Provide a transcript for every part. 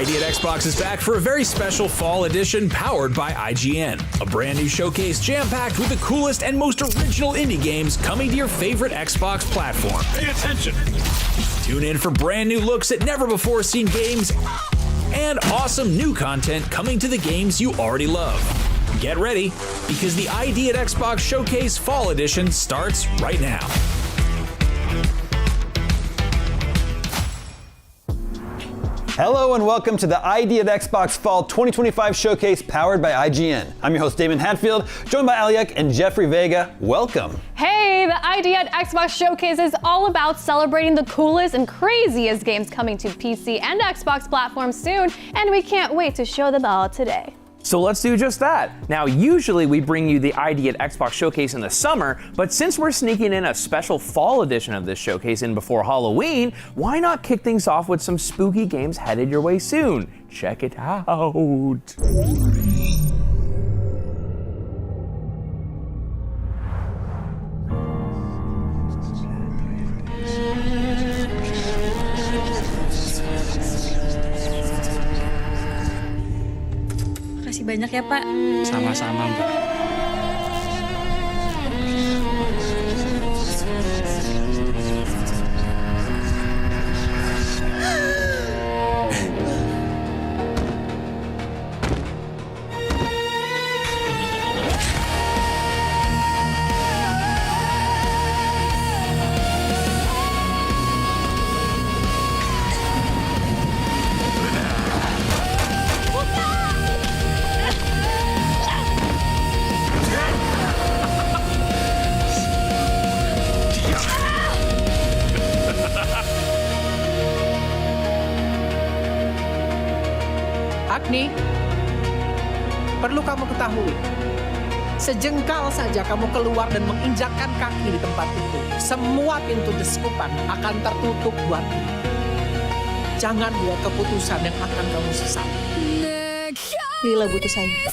ID at Xbox is back for a very special fall edition powered by IGN. A brand new showcase jam-packed with the coolest and most original indie games coming to your favorite Xbox platform. Pay attention! Tune in for brand new looks at never-before-seen games and awesome new content coming to the games you already love. Get ready, because the ID at Xbox Showcase Fall Edition starts right now. Hello and welcome to the ID at Xbox Fall 2025 Showcase powered by IGN. I'm your host Damon Hatfield, joined by Aliak and Jeffrey Vega. Welcome. Hey, the ID at Xbox Showcase is all about celebrating the coolest and craziest games coming to PC and Xbox platforms soon, and we can't wait to show them all today. So let's do just that. Now, usually we bring you the ID at Xbox Showcase in the summer, but since we're sneaking in a special fall edition of this showcase in before Halloween, why not kick things off with some spooky games headed your way soon? Check it out. Makasih banyak ya, Pak. Sama-sama, Mbak. Agni, perlu kamu ketahui, sejengkal saja kamu keluar dan menginjakkan kaki di tempat itu, semua pintu deskupan akan tertutup buatmu. Jangan buat keputusan yang akan kamu sesali. Lila butuh saya.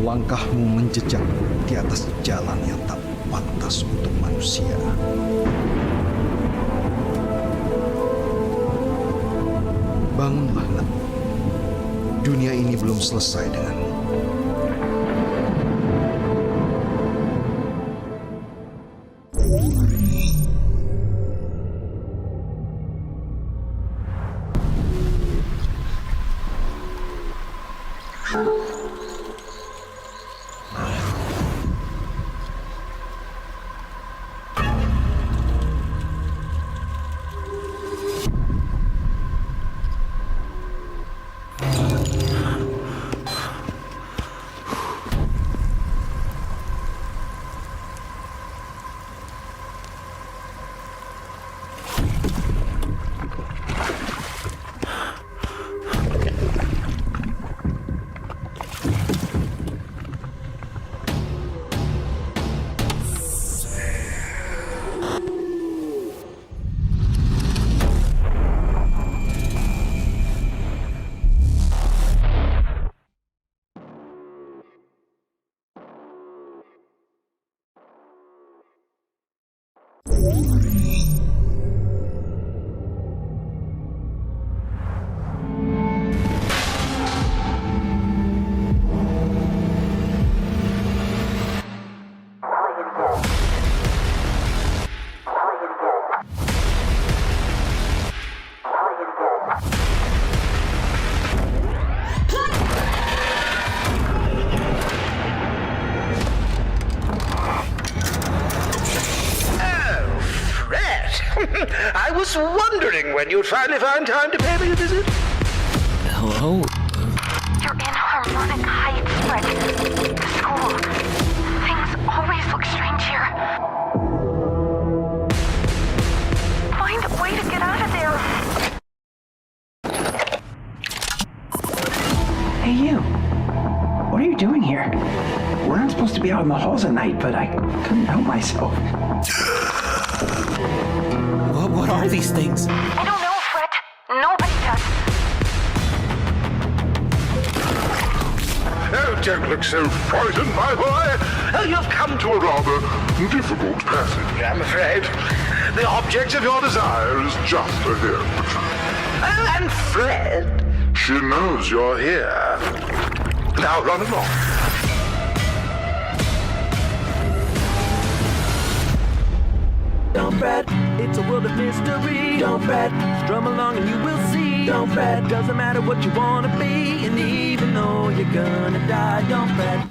Langkahmu menjejak di atas jalan yang tak pantas untuk manusia. Bangunlah, nak. Dunia ini belum selesai denganmu. I was wondering when you'd finally find time to pay me a visit. Hello? You're in Harmonic Heights, Fred. The school. Things always look strange here. Find a way to get out of there. Hey, you. What are you doing here? We're not supposed to be out in the halls at night, but I couldn't help myself. What are these things? I don't know, Fred. Nobody does. Oh, don't look so frightened, my boy. You've come to a rather difficult passage, I'm afraid. The object of your desire is just ahead. Oh, and Fred, she knows you're here. Now run along. Don't fret, it's a world of mystery. Don't fret, strum along and you will see. Don't fret, doesn't matter what you wanna be. And even though you're gonna die, don't fret.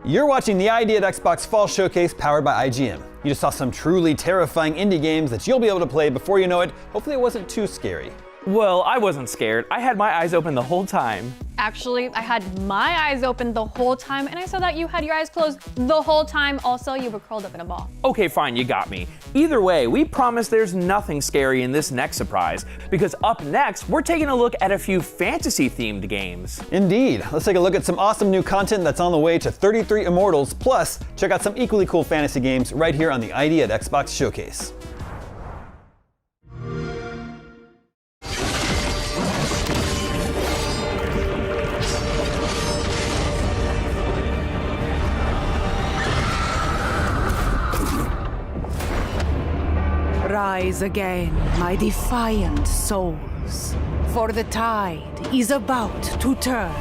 You're watching the ID at Xbox Fall Showcase powered by IGN. You just saw some truly terrifying indie games that you'll be able to play before you know it. Hopefully it wasn't too scary. Well, I wasn't scared. I had my eyes open the whole time. Actually, I had my eyes open the whole time, and I saw that you had your eyes closed the whole time. Also, you were curled up in a ball. Okay, fine, you got me. Either way, we promise there's nothing scary in this next surprise, because up next, we're taking a look at a few fantasy-themed games. Indeed. Let's take a look at some awesome new content that's on the way to 33 Immortals, plus check out some equally cool fantasy games right here on the ID at Xbox Showcase. Rise again, my defiant souls, for the tide is about to turn.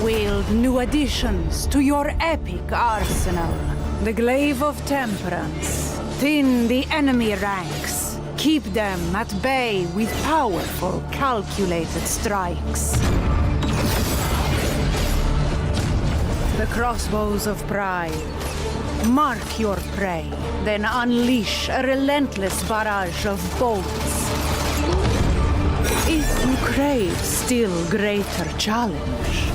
Wield new additions to your epic arsenal. The glaive of temperance. Thin the enemy ranks. Keep them at bay with powerful, calculated strikes. The crossbows of pride. Mark your prey, then unleash a relentless barrage of bolts. If you crave still greater challenge,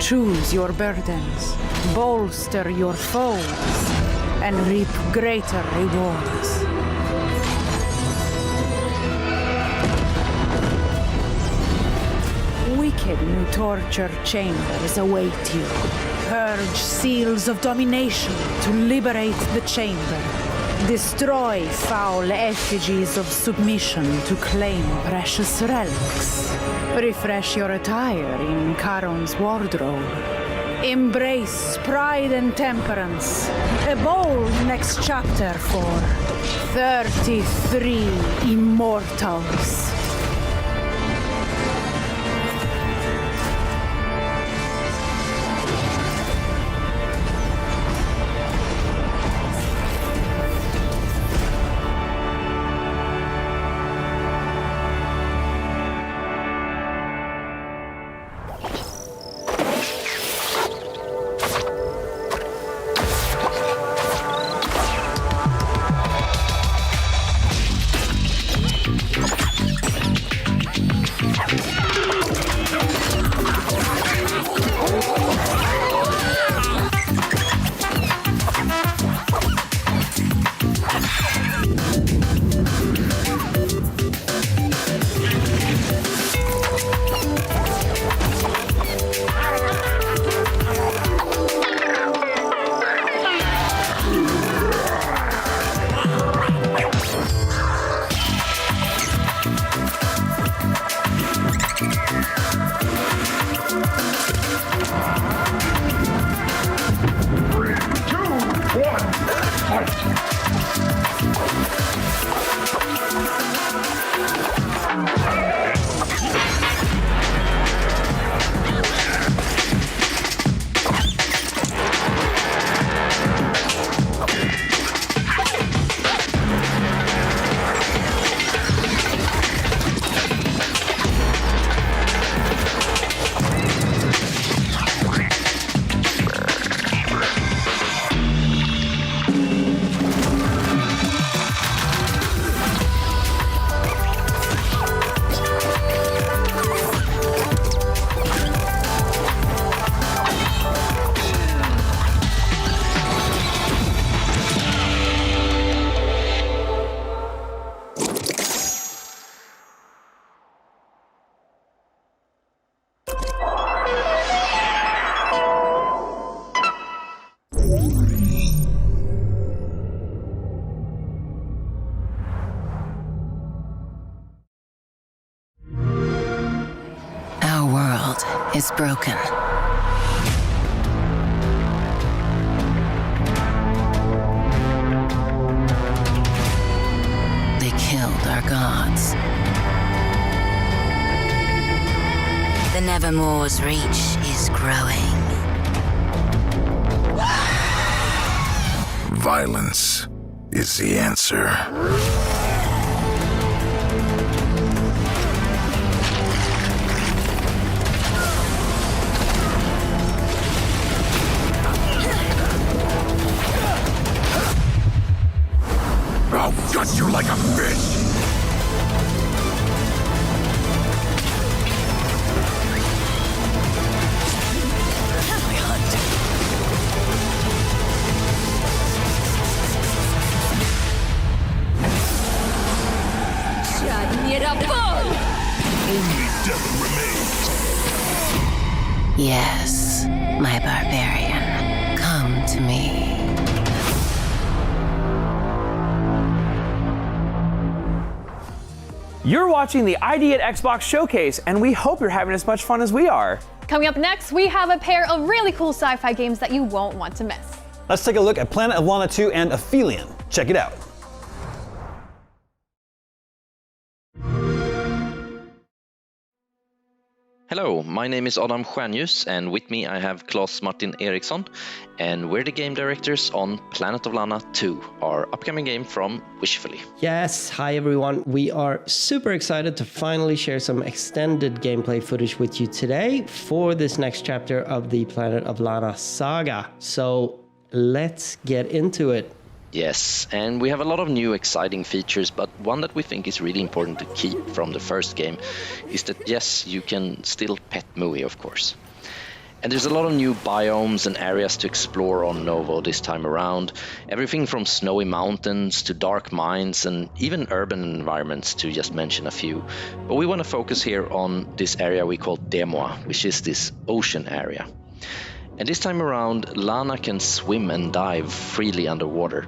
choose your burdens, bolster your foes, and reap greater rewards. Wicked new torture chambers await you. Purge seals of domination to liberate the chamber. Destroy foul effigies of submission to claim precious relics. Refresh your attire in Charon's wardrobe. Embrace pride and temperance. A bold next chapter for 33 Immortals. is broken. They killed our gods. The Nevermore's reach is growing. Violence is the answer. I'll gut you like a fish! Only death remains. Yes, my barbarian, come to me. You're watching the ID at Xbox Showcase, and we hope you're having as much fun as we are. Coming up next, we have a pair of really cool sci-fi games that you won't want to miss. Let's take a look at Planet of Lana 2 and Aphelion. Check it out. Hello, my name is Adam Stjernljus, and with me I have Claes Martin Eriksson, and we're the game directors on Planet of Lana 2, our upcoming game from Wishfully. Yes, hi everyone. We are super excited to finally share some extended gameplay footage with you today for this next chapter of the Planet of Lana saga. So let's get into it. Yes, and we have a lot of new exciting features, but one that we think is really important to keep from the first game is that yes, you can still pet Mui, of course. And there's a lot of new biomes and areas to explore on Novo this time around. Everything from snowy mountains to dark mines and even urban environments, to just mention a few. But we want to focus here on this area we call Demoa, which is this ocean area. And this time around, Lana can swim and dive freely underwater.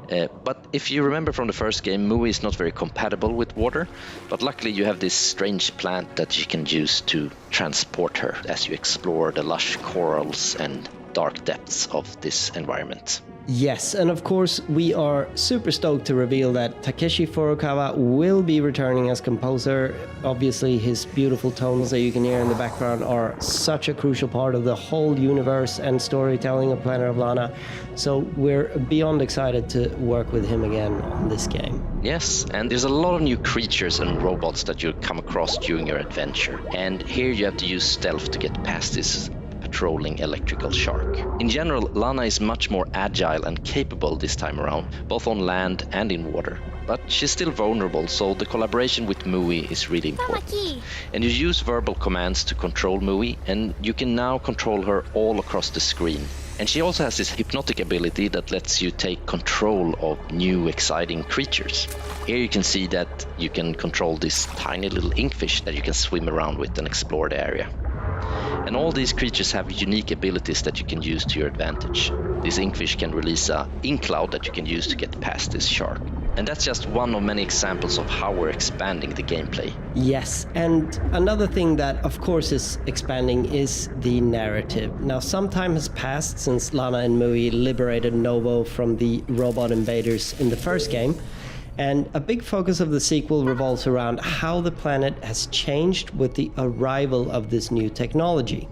But if you remember from the first game, Mui is not very compatible with water, but luckily you have this strange plant that you can use to transport her as you explore the lush corals and dark depths of this environment. Yes, and of course we are super stoked to reveal that Takeshi Furukawa will be returning as composer. Obviously his beautiful tones that you can hear in the background are such a crucial part of the whole universe and storytelling of Planet of Lana. So we're beyond excited to work with him again on this game. Yes, and there's a lot of new creatures and robots that you'll come across during your adventure. And here you have to use stealth to get past this patrolling electrical shark. In general, Lana is much more agile and capable this time around, both on land and in water. But she's still vulnerable, so the collaboration with Mui is really important. And you use verbal commands to control Mui, and you can now control her all across the screen. And she also has this hypnotic ability that lets you take control of new exciting creatures. Here you can see that you can control this tiny little inkfish that you can swim around with and explore the area. And all these creatures have unique abilities that you can use to your advantage. This inkfish can release an ink cloud that you can use to get past this shark. And that's just one of many examples of how we're expanding the gameplay. Yes, and another thing that of course is expanding is the narrative. Now some time has passed since Lana and Mui liberated Novo from the robot invaders in the first game. And a big focus of the sequel revolves around how the planet has changed with the arrival of this new technology.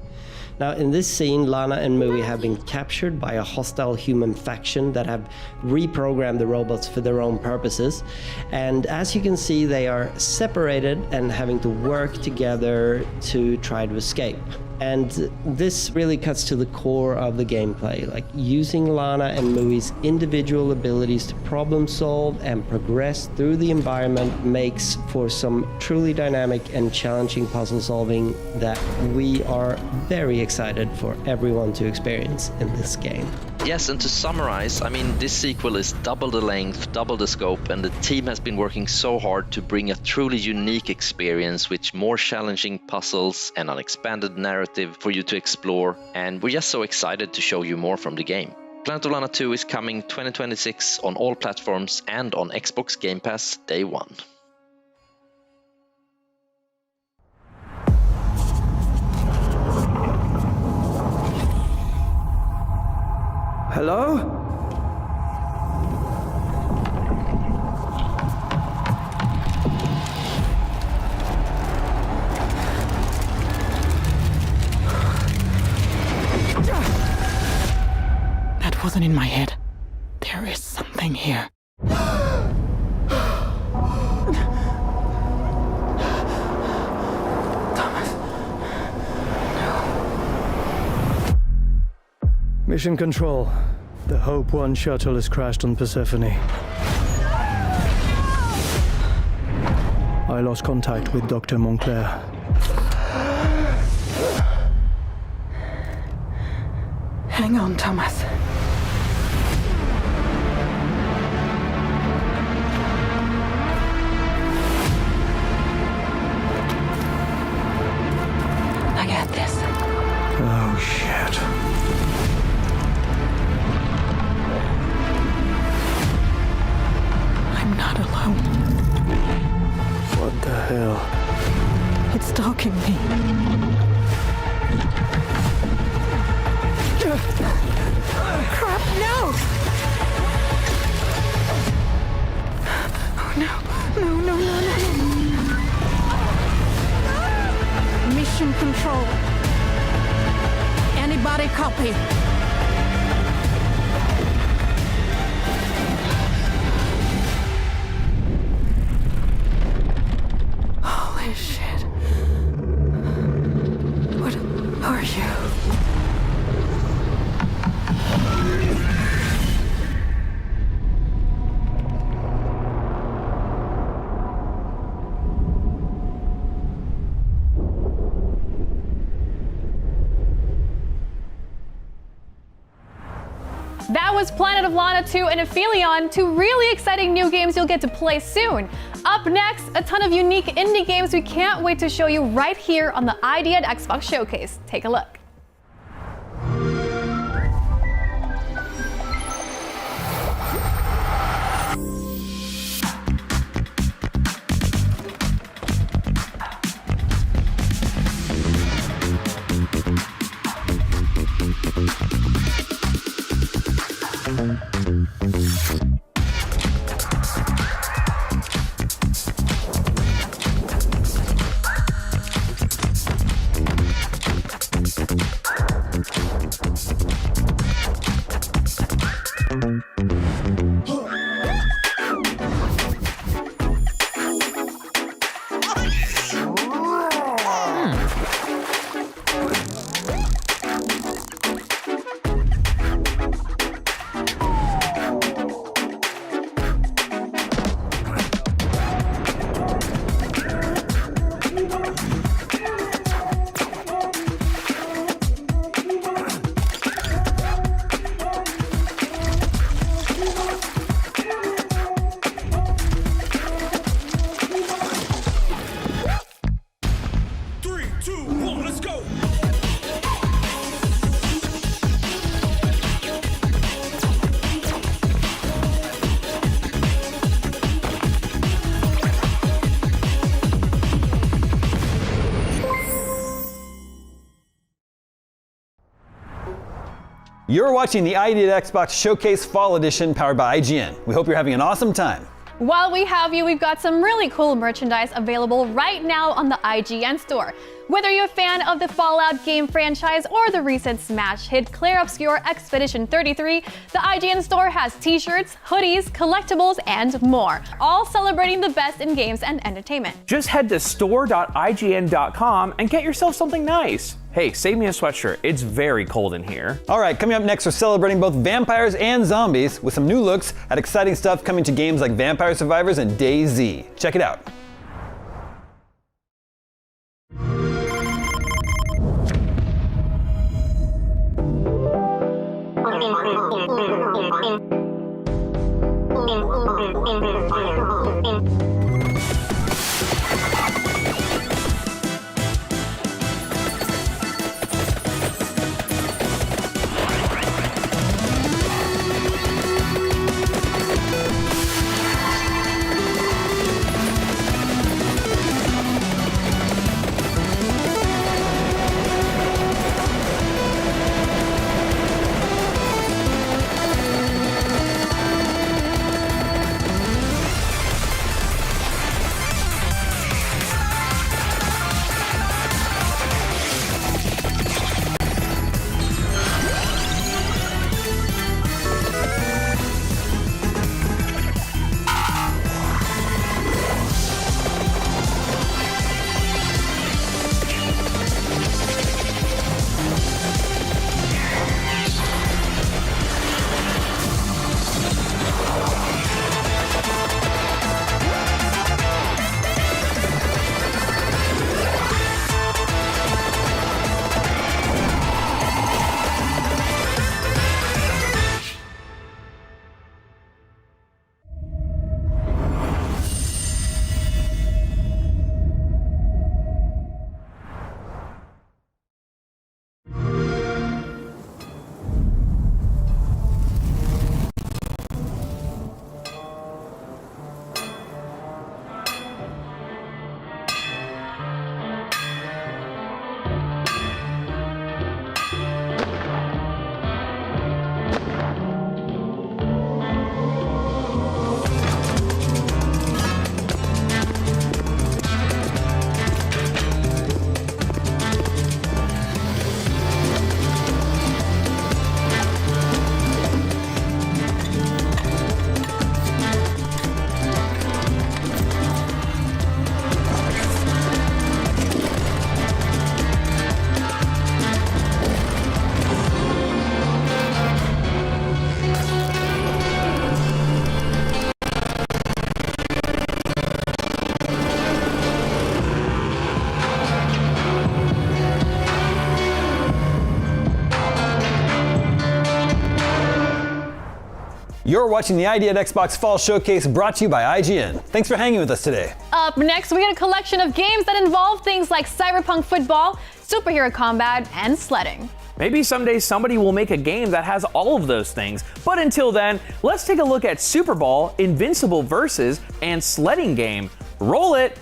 Now, in this scene, Lana and Mui have been captured by a hostile human faction that have reprogrammed the robots for their own purposes. And as you can see, they are separated and having to work together to try to escape. And this really cuts to the core of the gameplay, like using Lana and Mui's individual abilities to problem solve and progress through the environment makes for some truly dynamic and challenging puzzle solving that we are very excited for everyone to experience in this game. Yes, and to summarize, I mean, this sequel is double the length, double the scope, and the team has been working so hard to bring a truly unique experience with more challenging puzzles and an expanded narrative for you to explore, and we're just so excited to show you more from the game. Planet of Lana 2 is coming 2026 on all platforms and on Xbox Game Pass day one. Hello? That wasn't in my head. There is something here. Mission Control. The Hope 1 shuttle has crashed on Persephone. I lost contact with Dr. Montclair. Hang on, Thomas. I got this. Oh, shit. I'm not alone. What the hell? It's stalking me. Crap, no! Oh, no. No. Mission Control. Anybody copy? Holy shit. What are you? That was Planet of Lana 2 and Aphelion, two really exciting new games you'll get to play soon. Up next, a ton of unique indie games we can't wait to show you right here on the ID at Xbox Showcase. Take a look. You're watching the ID at Xbox Showcase Fall Edition powered by IGN. We hope you're having an awesome time. While we have you, we've got some really cool merchandise available right now on the IGN store. Whether you're a fan of the Fallout game franchise or the recent smash hit Clair Obscur Expedition 33, the IGN store has t-shirts, hoodies, collectibles, and more, all celebrating the best in games and entertainment. Just head to store.ign.com and get yourself something nice. Hey, save me a sweatshirt. It's very cold in here. All right, coming up next, we're celebrating both vampires and zombies with some new looks at exciting stuff coming to games like Vampire Survivors and DayZ. Check it out. You're watching the Idea at Xbox Fall Showcase brought to you by IGN. Thanks for hanging with us today. Up next, we get a collection of games that involve things like cyberpunk football, superhero combat, and sledding. Maybe someday somebody will make a game that has all of those things. But until then, let's take a look at Super Bowl, Invincible Versus, and Sledding Game. Roll it!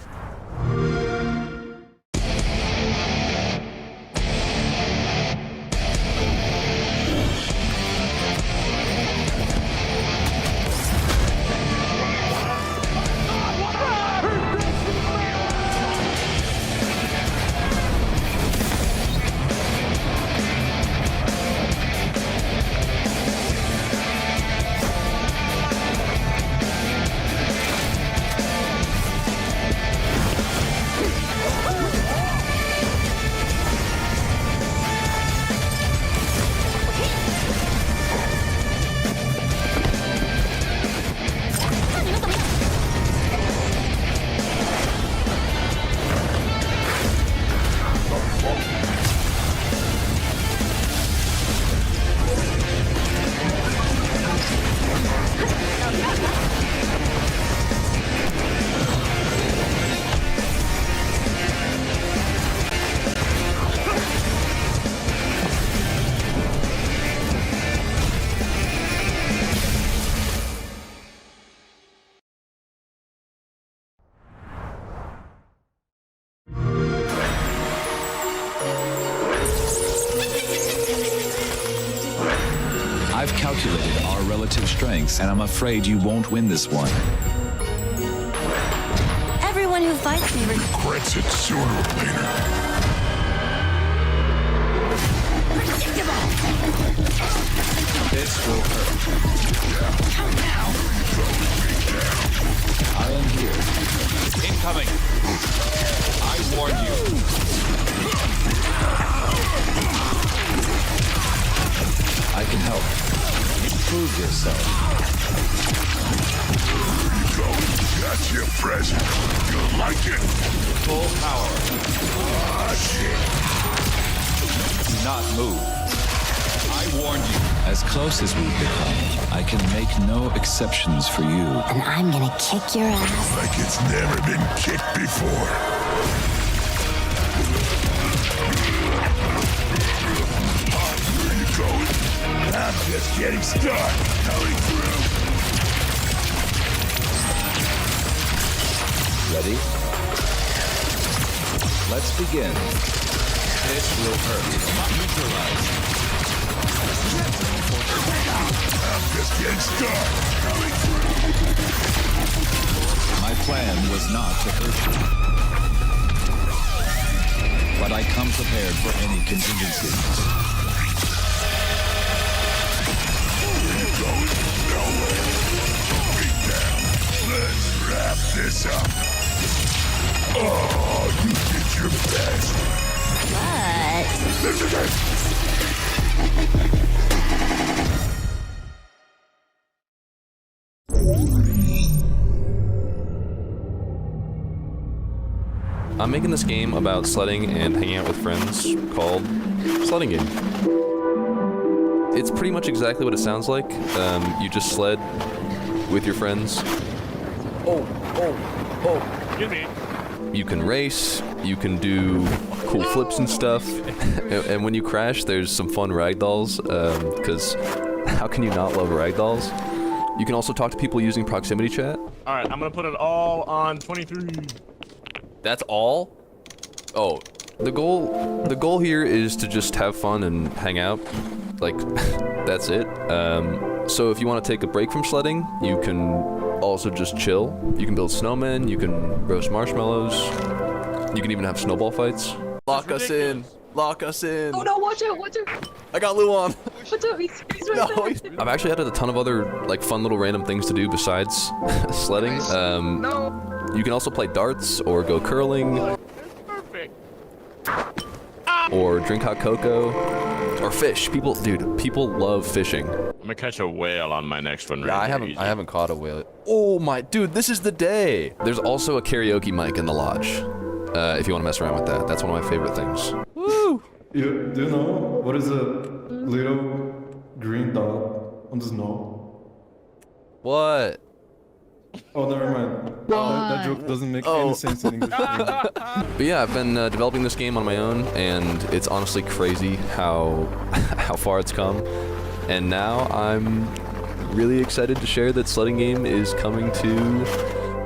I've calculated our relative strengths, and I'm afraid you won't win this one. Everyone who fights me regrets it sooner or later. This will hurt. Come now. I am here. Incoming. I warned you. I can help. Prove yourself. Here you go. That's your present. You'll like it. Full power. Ah, shit. Do not move. I warned you. As close as we've become, I can make no exceptions for you. And I'm gonna kick your ass. Like it's never been kicked before. Where you going? I'm just getting started. Coming through. Ready? Let's begin. This will hurt. Neutralize. I'm just getting started. Coming through. My plan was not to hurt you. But I come prepared for any contingencies. Going nowhere. Beat down. Let's wrap this up. Oh, you did your best. What? This is it. I'm making this game about sledding and hanging out with friends called Sledding Game. It's pretty much exactly what it sounds like. You just sled with your friends. Excuse me. You can race, you can do cool flips and stuff, and when you crash, there's some fun ragdolls, because how can you not love ragdolls? You can also talk to people using proximity chat. Alright, I'm gonna put it all on 23. That's all? Oh, the goal here is to just have fun and hang out. Like, that's it. So if you want to take a break from sledding, you can also just chill. You can build snowmen, you can roast marshmallows, you can even have snowball fights. Lock us in! Lock us in! Oh no, watch out, watch out. I got Luan! Watch out, he's right there. I've actually added a ton of other like fun little random things to do besides sledding. You can also play darts or go curling. Perfect. Or drink hot cocoa. Or fish. People love fishing. I'm gonna catch a whale on my next one. Yeah, I haven't caught a whale. Oh my, dude, this is the day. There's also a karaoke mic in the lodge. If you want to mess around with that. That's one of my favorite things. Woo! Do you know what is a little green dot on the snow? What? Oh, never mind. That joke doesn't make any sense in English. But yeah, I've been developing this game on my own, and it's honestly crazy how far it's come. And now I'm really excited to share that Sledding Game is coming to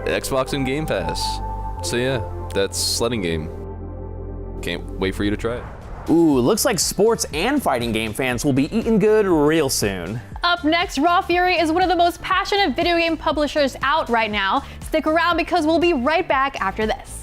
Xbox and Game Pass. So yeah, that's Sledding Game. Can't wait for you to try it. Ooh, looks like sports and fighting game fans will be eating good real soon. Up next, Raw Fury is one of the most passionate video game publishers out right now. Stick around because we'll be right back after this.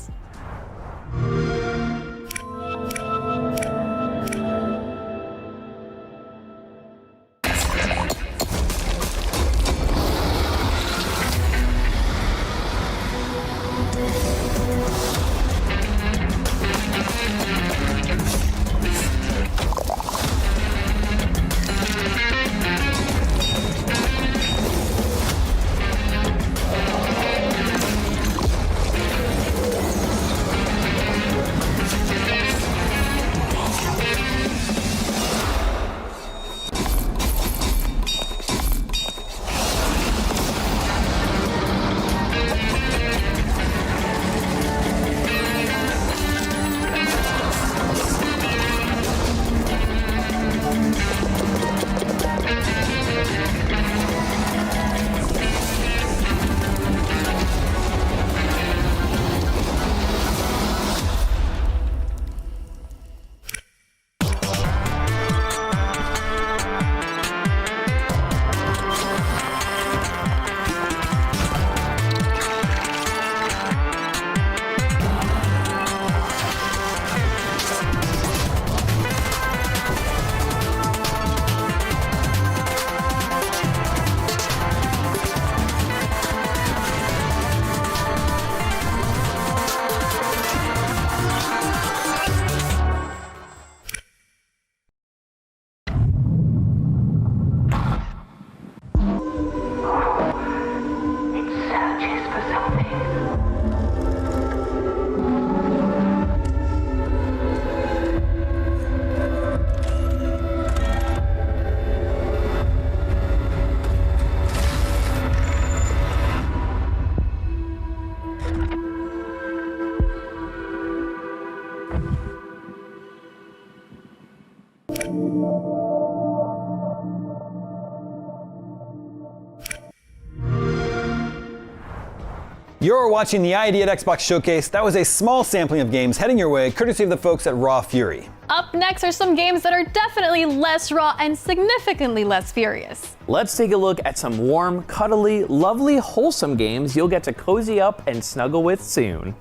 You're watching the ID at Xbox Showcase. That was a small sampling of games heading your way, courtesy of the folks at Raw Fury. Up next are some games that are definitely less raw and significantly less furious. Let's take a look at some warm, cuddly, lovely, wholesome games you'll get to cozy up and snuggle with soon.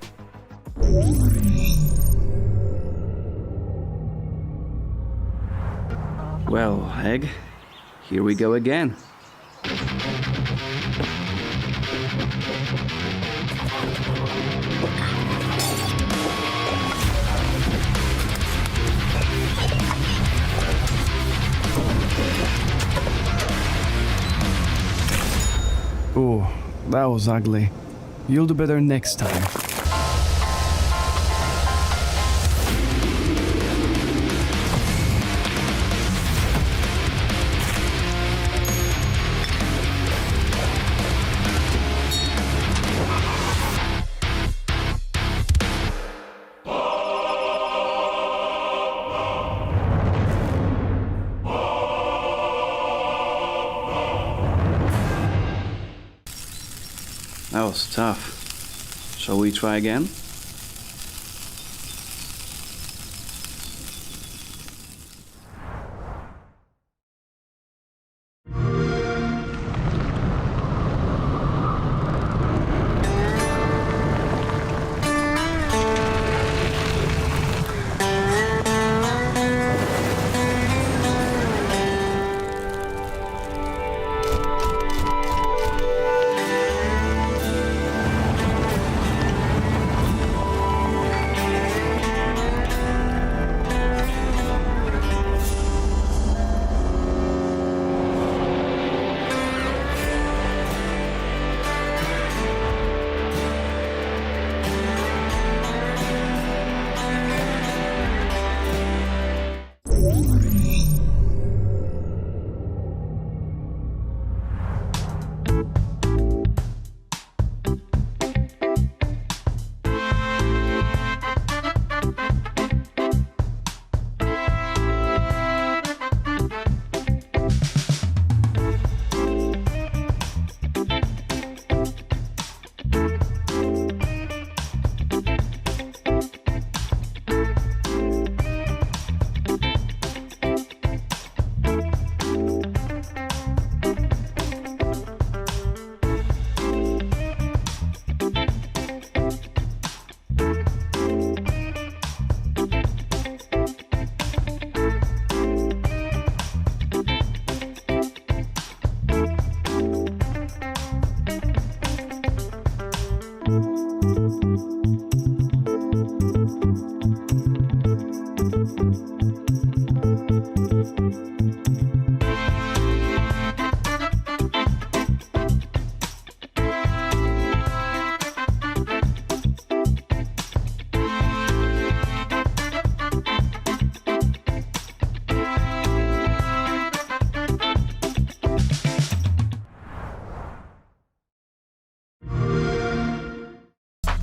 Well, Egg, here we go again. Ooh, that was ugly. You'll do better next time. That was tough. Shall we try again?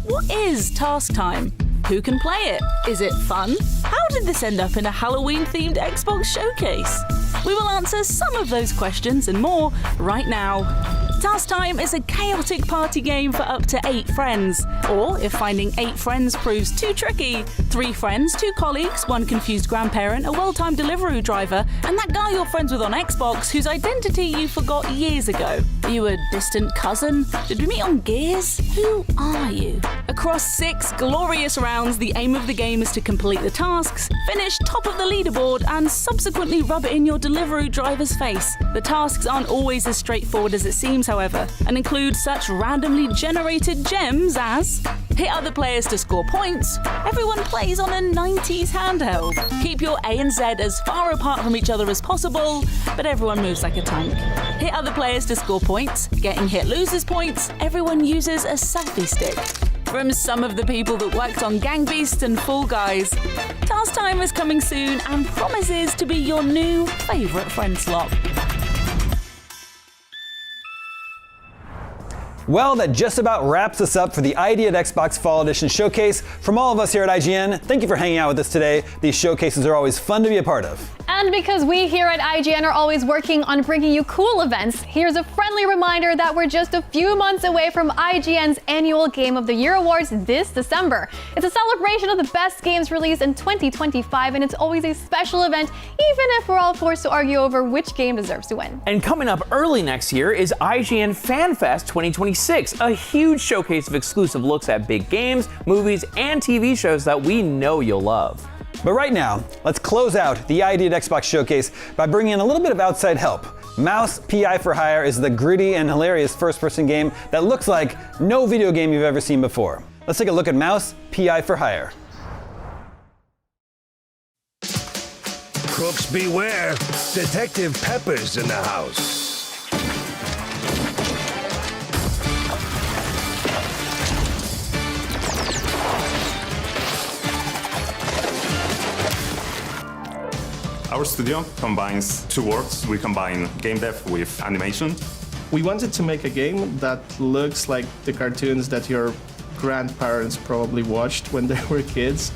What is Task Time? Who can play it? Is it fun? How did this end up in a Halloween-themed Xbox showcase? We will answer some of those questions and more right now. Task Time is a chaotic party game for up to 8 friends. Or, if finding 8 friends proves too tricky, 3 friends, 2 colleagues, 1 confused grandparent, a well-timed Deliveroo driver, and that guy you're friends with on Xbox whose identity you forgot years ago. Are you a distant cousin? Did we meet on Gears? Who are you? Across 6 glorious rounds, the aim of the game is to complete the tasks, finish top of the leaderboard, and subsequently rub it in your Deliveroo driver's face. The tasks aren't always as straightforward as it seems, however, and include such randomly generated gems as hit other players to score points. Everyone plays on a 90s handheld. Keep your A and Z as far apart from each other as possible, but everyone moves like a tank. Hit other players to score points. Getting hit loses points. Everyone uses a selfie stick. From some of the people that worked on Gang Beasts and Fall Guys, Task Time is coming soon and promises to be your new favourite friend slot. Well, that just about wraps us up for the ID at Xbox Fall Edition Showcase. From all of us here at IGN, thank you for hanging out with us today. These showcases are always fun to be a part of. And because we here at IGN are always working on bringing you cool events, here's a friendly reminder that we're just a few months away from IGN's annual Game of the Year Awards this December. It's a celebration of the best games released in 2025, and it's always a special event, even if we're all forced to argue over which game deserves to win. And coming up early next year is IGN FanFest 2026, a huge showcase of exclusive looks at big games, movies, and TV shows that we know you'll love. But right now, let's close out the ID at Xbox Showcase by bringing in a little bit of outside help. Mouse PI for Hire is the gritty and hilarious first-person game that looks like no video game you've ever seen before. Let's take a look at Mouse PI for Hire. Crooks beware! Detective Pepper's in the house. Our studio combines 2 worlds. We combine game dev with animation. We wanted to make a game that looks like the cartoons that your grandparents probably watched when they were kids.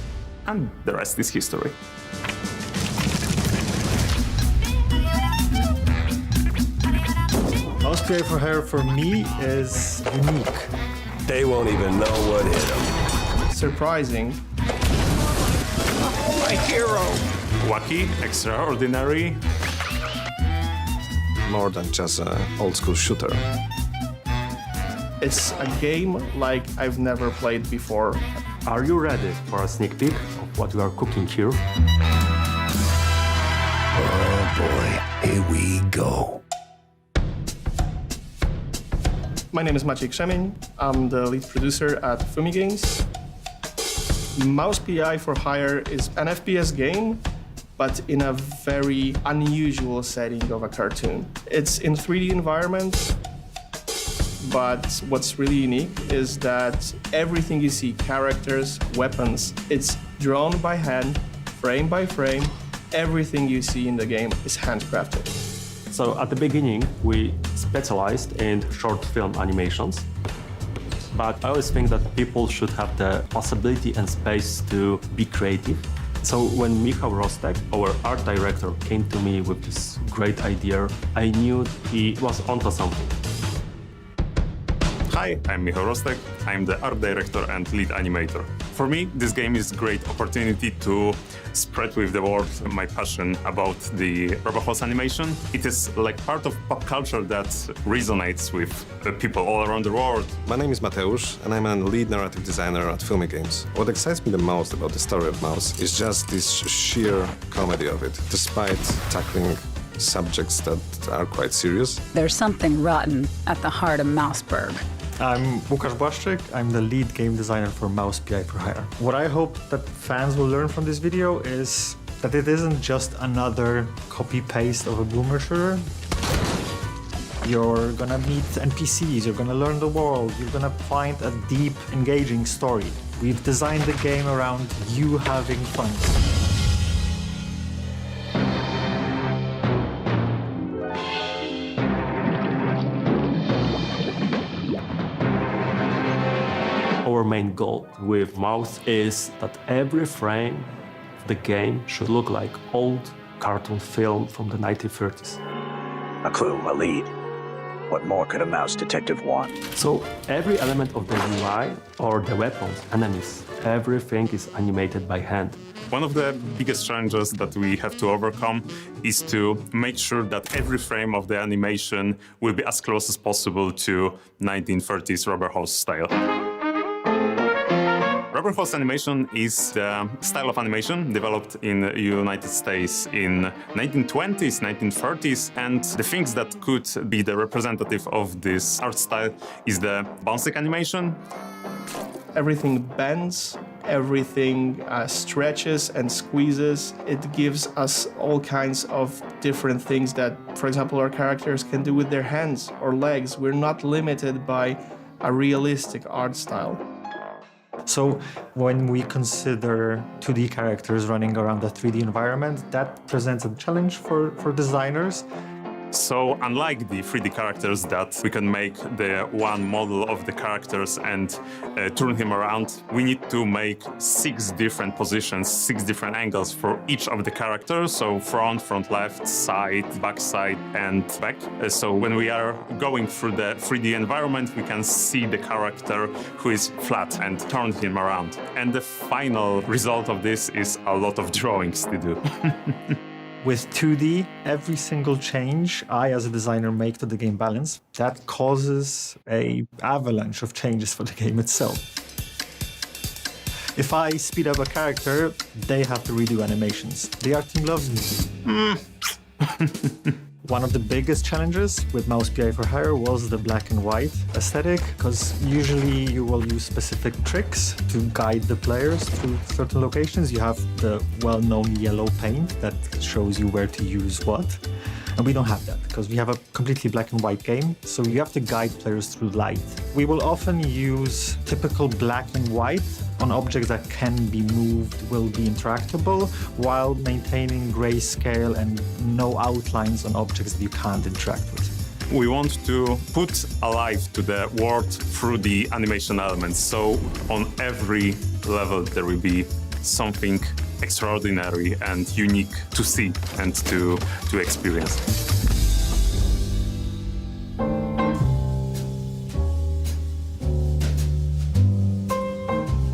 And the rest is history. Mouse PI for Hire for me is unique. They won't even know what hit them. Surprising. My hero! Wacky, extraordinary. More than just an old-school shooter. It's a game like I've never played before. Are you ready for a sneak peek of what we are cooking here? Oh boy, here we go. My name is Maciej Krzemień. I'm the lead producer at Fumi Games. Mouse PI for Hire is an FPS game, but in a very unusual setting of a cartoon. It's in 3D environment, but what's really unique is that everything you see, characters, weapons, it's drawn by hand, frame by frame. Everything you see in the game is handcrafted. So at the beginning, we specialized in short film animations. But I always think that people should have the possibility and space to be creative. So when Michał Rostek, our art director, came to me with this great idea, I knew he was onto something. Hi, I'm Michał Rostek. I'm the art director and lead animator. For me, this game is a great opportunity to spread with the world my passion about the RoboHouse animation. It is like part of pop culture that resonates with people all around the world. My name is Mateusz, and I'm a lead narrative designer at Fumi Games. What excites me the most about the story of Mouse is just this sheer comedy of it, despite tackling subjects that are quite serious. There's something rotten at the heart of Mouseburg. I'm Łukasz Błaszczyk. I'm the lead game designer for Mouse PI for Hire. What I hope that fans will learn from this video is that it isn't just another copy-paste of a boomer shooter. You're gonna meet NPCs, you're gonna learn the world, you're gonna find a deep, engaging story. We've designed the game around you having fun. Our main goal with Mouse is that every frame of the game should look like old cartoon film from the 1930s. A clue, a lead. What more could a mouse detective want? So every element of the UI or the weapons, enemies, everything is animated by hand. One of the biggest challenges that we have to overcome is to make sure that every frame of the animation will be as close as possible to 1930s rubber hose style. Rubber hose animation is the style of animation developed in the United States in 1920s, 1930s, and the things that could be the representative of this art style is the bouncing animation. Everything bends, everything stretches and squeezes. It gives us all kinds of different things that, for example, our characters can do with their hands or legs. We're not limited by a realistic art style. So when we consider 2D characters running around a 3D environment, that presents a challenge for designers. So unlike the 3D characters that we can make the one model of the characters and turn him around, we need to make 6 different positions, 6 different angles for each of the characters. So front, front left, side, back side, and back. So when we are going through the 3D environment, we can see the character who is flat and turn him around. And the final result of this is a lot of drawings to do. With 2D, every single change I, as a designer, make to the game balance, that causes an avalanche of changes for the game itself. If I speed up a character, they have to redo animations. The art team loves me. One of the biggest challenges with Mouse PI for Hire was the black and white aesthetic, because usually you will use specific tricks to guide the players through certain locations. You have the well-known yellow paint that shows you where to use what. And we don't have that, because we have a completely black and white game, so you have to guide players through light. We will often use typical black and white on objects that can be moved, will be interactable, while maintaining grayscale and no outlines on objects that you can't interact with. We want to put a life to the world through the animation elements. So on every level there will be something extraordinary and unique to see and to experience.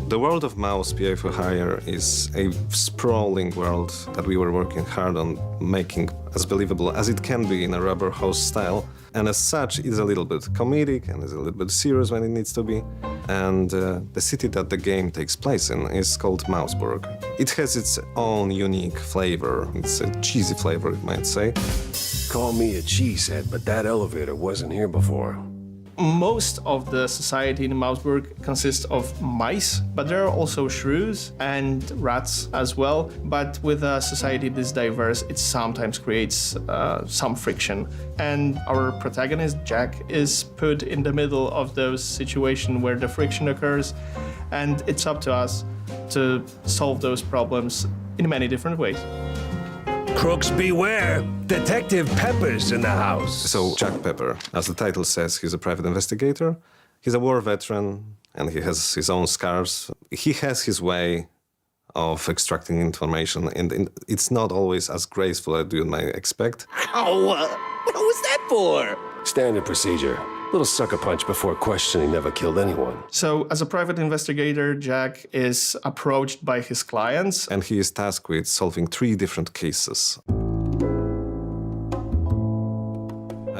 The world of Mouse PI for Hire is a sprawling world that we were working hard on making as believable as it can be in a rubber hose style. And as such, it's a little bit comedic and it's a little bit serious when it needs to be. And the city that the game takes place in is called Mouseburg. It has its own unique flavor. It's a cheesy flavor, you might say. Call me a cheesehead, but that elevator wasn't here before. Most of the society in Mouseburg consists of mice, but there are also shrews and rats as well. But with a society this diverse, it sometimes creates some friction. And our protagonist, Jack, is put in the middle of those situations where the friction occurs. And it's up to us to solve those problems in many different ways. Crooks beware! Detective Pepper's in the house. So Jack Pepper, as the title says, he's a private investigator. He's a war veteran and he has his own scars. He has his way of extracting information and it's not always as graceful as you might expect. Ow! What was that for? Standard procedure. Little sucker punch before questioning never killed anyone. So, as a private investigator, Jack is approached by his clients. And he is tasked with solving 3 different cases.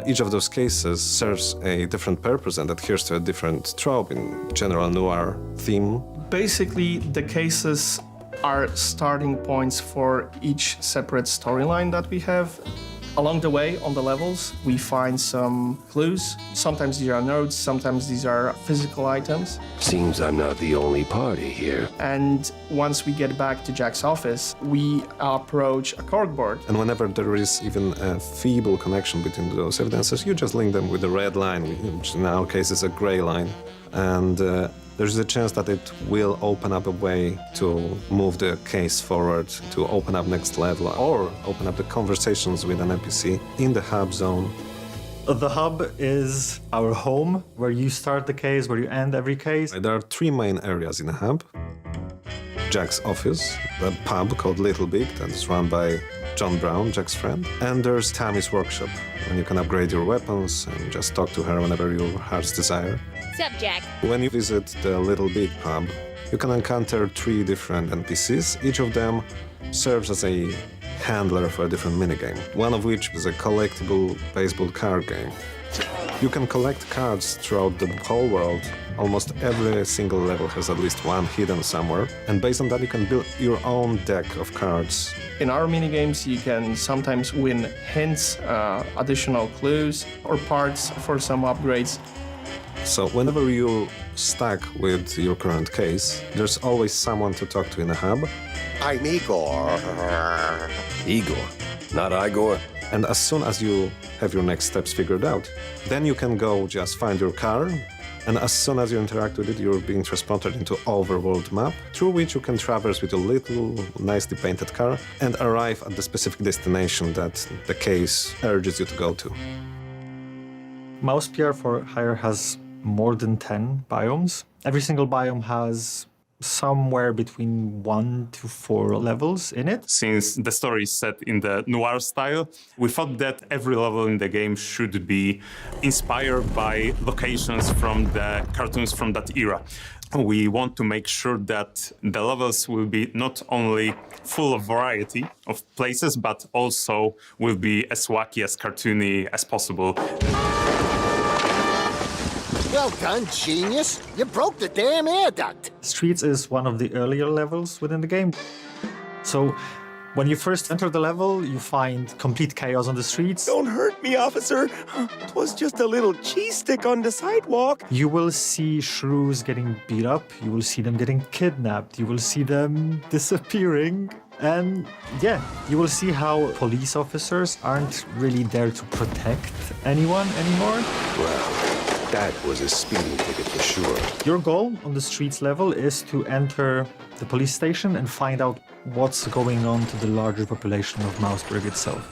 Each of those cases serves a different purpose and adheres to a different trope in general noir theme. Basically, the cases are starting points for each separate storyline that we have. Along the way, on the levels, we find some clues. Sometimes these are notes, sometimes these are physical items. Seems I'm not the only party here. And once we get back to Jack's office, we approach a corkboard. And whenever there is even a feeble connection between those evidences, you just link them with a red line, which in our case is a gray line. And there's a chance that it will open up a way to move the case forward, to open up next level, or open up the conversations with an NPC in the hub zone. The hub is our home, where you start the case, where you end every case. There are 3 main areas in the hub. Jack's office, the pub called Little Big that is run by John Brown, Jack's friend. And there's Tammy's workshop, when you can upgrade your weapons and just talk to her whenever your heart's desire. What's up, Jack? When you visit the Little Big pub, you can encounter 3 different NPCs. Each of them serves as a handler for a different minigame, one of which is a collectible baseball card game. You can collect cards throughout the whole world. Almost every single level has at least one hidden somewhere, and based on that you can build your own deck of cards. In our minigames, you can sometimes win hints, additional clues, or parts for some upgrades. So whenever you're stuck with your current case, there's always someone to talk to in the hub. I'm Igor. Igor, not Igor. And as soon as you have your next steps figured out, then you can go just find your car, and as soon as you interact with it, you're being transported into overworld map, through which you can traverse with a little nicely painted car and arrive at the specific destination that the case urges you to go to. Mouse PR for Hire has more than 10 biomes. Every single biome has somewhere between 1 to 4 levels in it. Since the story is set in the noir style, we thought that every level in the game should be inspired by locations from the cartoons from that era. We want to make sure that the levels will be not only full of variety of places, but also will be as wacky, as cartoony as possible. Well done, genius! You broke the damn air duct! Streets is one of the earlier levels within the game. So, when you first enter the level, you find complete chaos on the streets. Don't hurt me, officer! It was just a little cheese stick on the sidewalk. You will see shrews getting beat up, you will see them getting kidnapped, you will see them disappearing. And yeah, you will see how police officers aren't really there to protect anyone anymore. Well, that was a speeding ticket for sure. Your goal on the streets level is to enter the police station and find out what's going on to the larger population of Mouseburg itself.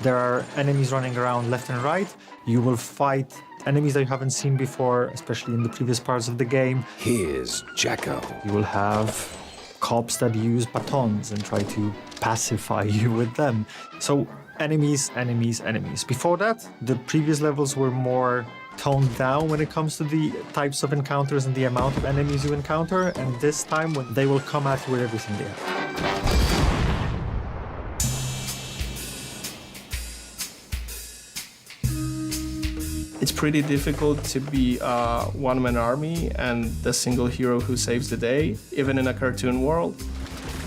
There are enemies running around left and right. You will fight enemies that you haven't seen before, especially in the previous parts of the game. Here's Jacko. You will have cops that use batons and try to pacify you with them. So enemies, enemies, enemies. Before that, the previous levels were more toned down when it comes to the types of encounters and the amount of enemies you encounter, and this time when they will come at you with everything they have. It's pretty difficult to be a one-man army and the single hero who saves the day, even in a cartoon world.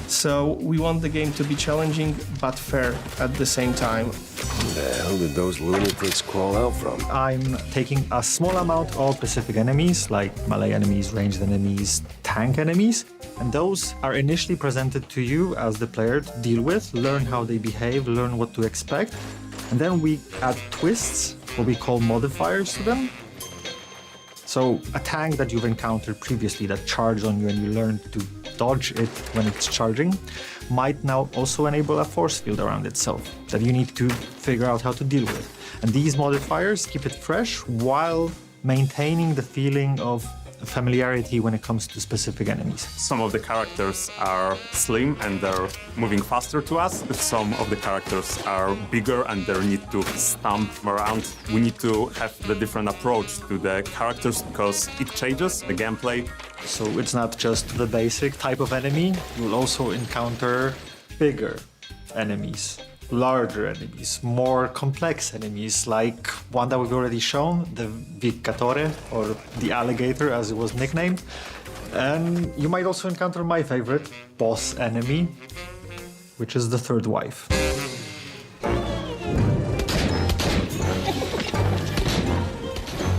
So we want the game to be challenging but fair at the same time. Where the hell did those lunatics crawl out from? I'm taking a small amount of specific enemies, like melee enemies, ranged enemies, tank enemies, and those are initially presented to you as the player to deal with, learn how they behave, learn what to expect, and then we add twists, what we call modifiers to them. So a tank that you've encountered previously that charged on you and you learned to dodge it when it's charging might now also enable a force field around itself that you need to figure out how to deal with. And these modifiers keep it fresh while maintaining the feeling of familiarity when it comes to specific enemies. Some of the characters are slim and they're moving faster to us. Some of the characters are bigger and they need to stomp around. We need to have the different approach to the characters because it changes the gameplay. So it's not just the basic type of enemy. You will also encounter bigger enemies, larger enemies, more complex enemies, like one that we've already shown, the Vicatore, or the alligator as it was nicknamed. And you might also encounter my favorite boss enemy, which is the third wife.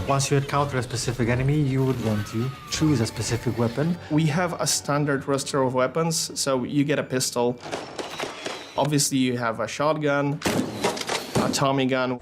Once you encounter a specific enemy, you would want to choose a specific weapon. We have a standard roster of weapons, so you get a pistol. Obviously, you have a shotgun, a Tommy gun.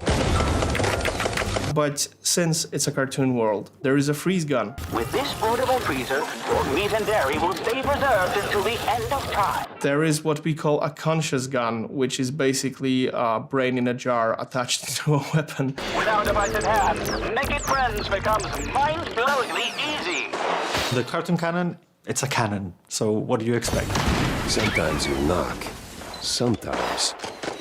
But since it's a cartoon world, there is a freeze gun. With this portable freezer, your meat and dairy will stay preserved until the end of time. There is what we call a conscious gun, which is basically a brain in a jar attached to a weapon. With our device at hand, making friends becomes mind-blowingly easy. The cartoon cannon, it's a cannon, so what do you expect? Sometimes you knock, sometimes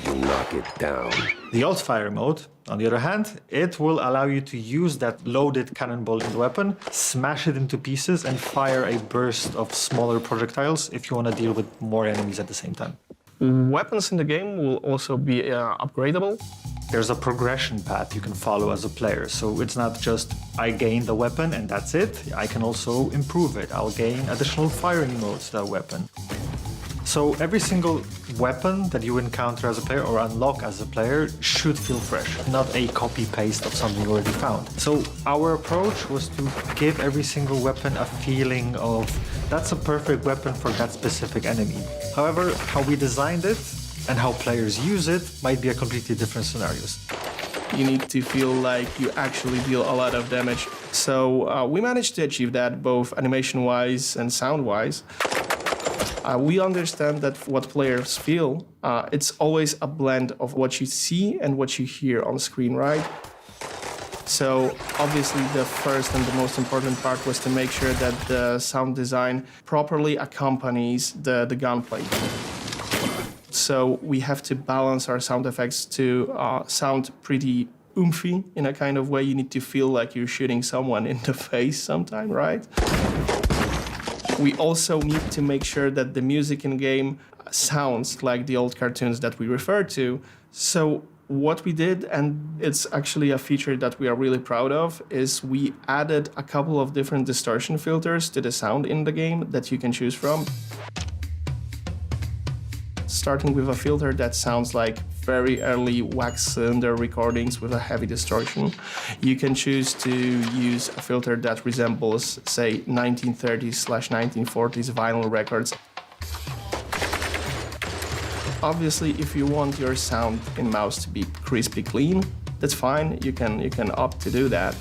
you knock it down. The alt-fire mode, on the other hand, it will allow you to use that loaded cannonball in the weapon, smash it into pieces, and fire a burst of smaller projectiles if you want to deal with more enemies at the same time. Weapons in the game will also be upgradable. There's a progression path you can follow as a player, so it's not just I gain the weapon and that's it. I can also improve it. I'll gain additional firing modes to that weapon. So every single weapon that you encounter as a player or unlock as a player should feel fresh, not a copy-paste of something you already found. So our approach was to give every single weapon a feeling of that's a perfect weapon for that specific enemy. However, how we designed it and how players use it might be a completely different scenarios. You need to feel like you actually deal a lot of damage. So we managed to achieve that both animation-wise and sound-wise. We understand that what players feel, it's always a blend of what you see and what you hear on screen, right? So obviously the first and the most important part was to make sure that the sound design properly accompanies the gunplay. So we have to balance our sound effects to sound pretty oomphy in a kind of way. You need to feel like you're shooting someone in the face sometime, right? We also need to make sure that the music in game sounds like the old cartoons that we refer to. So what we did, and it's actually a feature that we are really proud of, is we added a couple of different distortion filters to the sound in the game that you can choose from. Starting with a filter that sounds like very early wax cylinder recordings with a heavy distortion. You can choose to use a filter that resembles, say, 1930s/1940s vinyl records. Obviously, if you want your sound in mouse to be crispy clean, that's fine. You can opt to do that.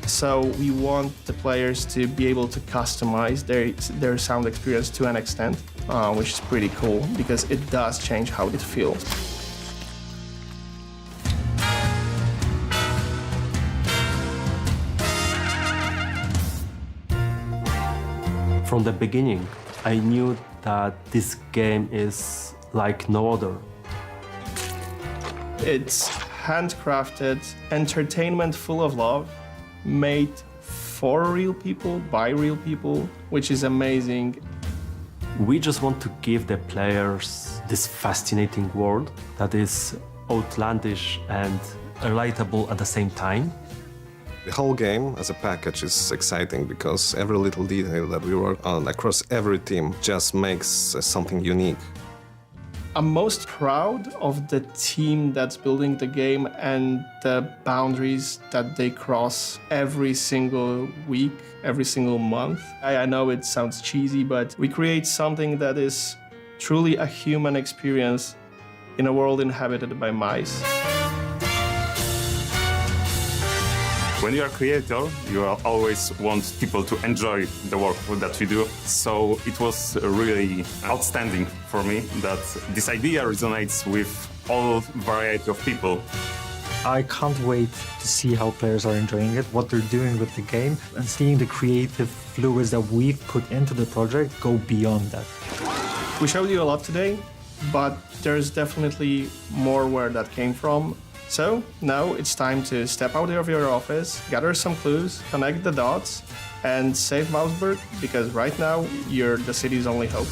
So we want the players to be able to customize their sound experience to an extent, which is pretty cool because it does change how it feels. From the beginning, I knew that this game is like no other. It's handcrafted entertainment full of love, made for real people, by real people, which is amazing. We just want to give the players this fascinating world that is outlandish and relatable at the same time. The whole game as a package is exciting because every little detail that we work on across every team just makes something unique. I'm most proud of the team that's building the game and the boundaries that they cross every single week, every single month. I know it sounds cheesy, but we create something that is truly a human experience in a world inhabited by mice. When you are a creator, you always want people to enjoy the work that we do. So it was really outstanding for me that this idea resonates with all variety of people. I can't wait to see how players are enjoying it, what they're doing with the game, and seeing the creative fluids that we've put into the project go beyond that. We showed you a lot today, but there's definitely more where that came from. So now it's time to step out of your office, gather some clues, connect the dots, and save Mouseburg, because right now you're the city's only hope.